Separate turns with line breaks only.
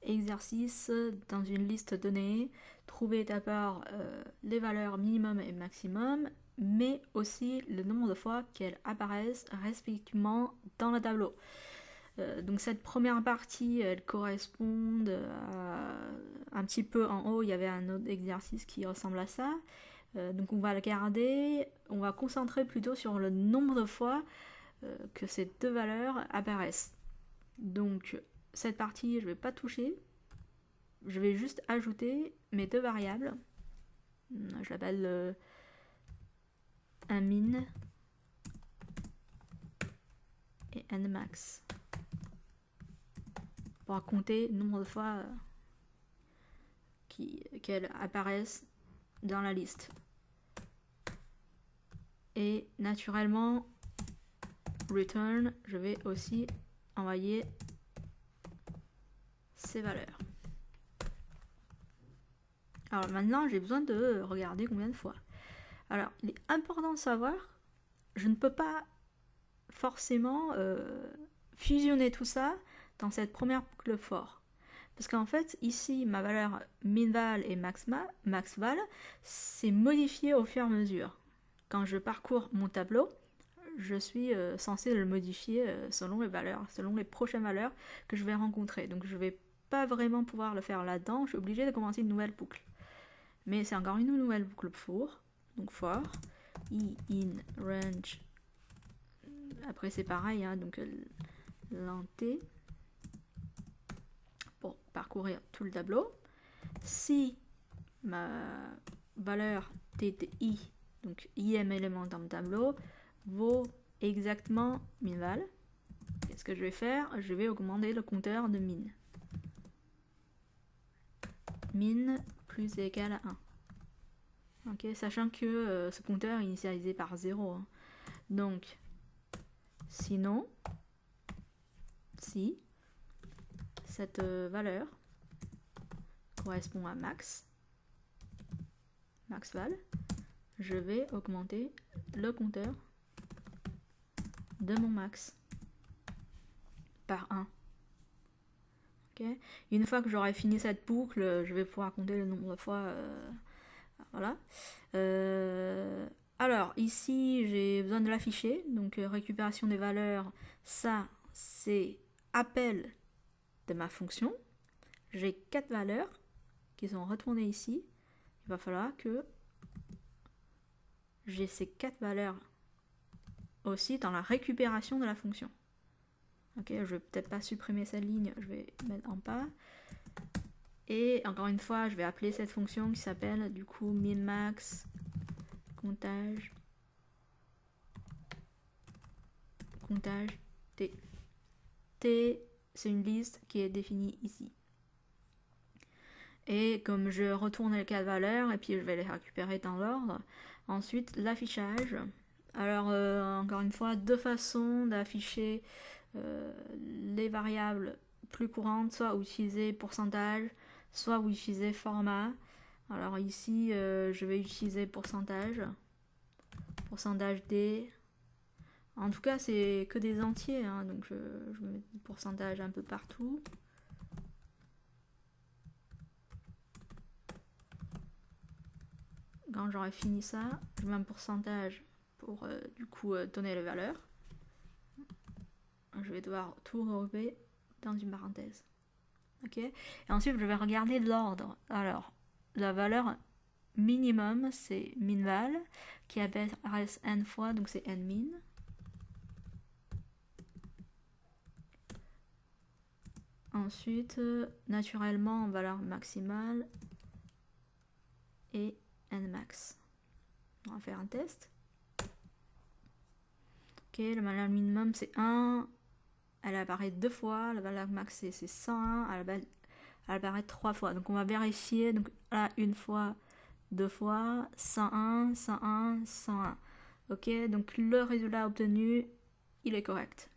exercice dans une liste donnée, trouver d'abord les valeurs minimum et maximum, mais aussi le nombre de fois qu'elles apparaissent respectivement dans le tableau. Donc cette première partie, elle correspond à un petit peu en haut, il y avait un autre exercice qui ressemble à ça. Donc on va le garder, on va concentrer plutôt sur le nombre de fois que ces deux valeurs apparaissent. Donc cette partie, je ne vais pas toucher, je vais juste ajouter mes deux variables. Je l'appelle un min et un max pour compter le nombre de fois qu'elles apparaissent dans la liste. Et naturellement, return, je vais aussi envoyer ces valeurs. Alors maintenant, j'ai besoin de regarder combien de fois. Alors, il est important de savoir, je ne peux pas forcément fusionner tout ça dans cette première boucle for. Parce qu'en fait, ici, ma valeur minval et maxval, c'est modifié au fur et à mesure. Quand je parcours mon tableau, je suis censé le modifier selon les valeurs, selon les prochaines valeurs que je vais rencontrer. Donc je ne vais pas vraiment pouvoir le faire là-dedans, je suis obligée de commencer une nouvelle boucle. Mais c'est encore une nouvelle boucle for, donc for, i in range. Après c'est pareil, hein, donc l'int pour parcourir tout le tableau. Si ma valeur TTI, donc IM élément dans le tableau, vaut exactement minval, qu'est-ce que je vais faire? Je vais augmenter le compteur de min. Min plus égal à 1. Ok, sachant que ce compteur est initialisé par 0. Hein. Donc, sinon, si cette valeur correspond à max, maxval, je vais augmenter le compteur de mon max par 1. Okay. Une fois que j'aurai fini cette boucle, je vais pouvoir compter le nombre de fois. Voilà. Alors, ici, j'ai besoin de l'afficher. Donc, récupération des valeurs, ça, c'est appel de ma fonction. J'ai 4 valeurs qui sont retournées ici. Il va falloir que j'ai ces 4 valeurs aussi dans la récupération de la fonction. Ok, je vais peut-être pas supprimer cette ligne, je vais mettre en pas. Et encore une fois, je vais appeler cette fonction qui s'appelle du coup minmax comptage t. T, c'est une liste qui est définie ici. Et comme je retourne les 4 valeurs et puis je vais les récupérer dans l'ordre, ensuite l'affichage. Alors encore une fois, deux façons d'afficher les variables plus courantes, soit vous utilisez pourcentage, soit vous utilisez format. Alors ici, je vais utiliser pourcentage D. En tout cas, c'est que des entiers, hein, donc je mets pourcentage un peu partout. Quand j'aurai fini ça, je mets un pourcentage pour du coup donner les valeurs. Je vais devoir tout regrouper dans une parenthèse. Ok. Et ensuite, je vais regarder l'ordre. Alors, la valeur minimum, c'est minval, qui apparaît n fois, donc c'est nmin. Ensuite, naturellement, valeur maximale et nmax. On va faire un test. Ok, la valeur minimum, c'est 1. Elle apparaît 2 fois. La valeur max, c'est 101. Elle apparaît 3 fois. Donc, on va vérifier. Donc, là, 1 fois, 2 fois, 101, 101, 101. Ok, donc le résultat obtenu, il est correct.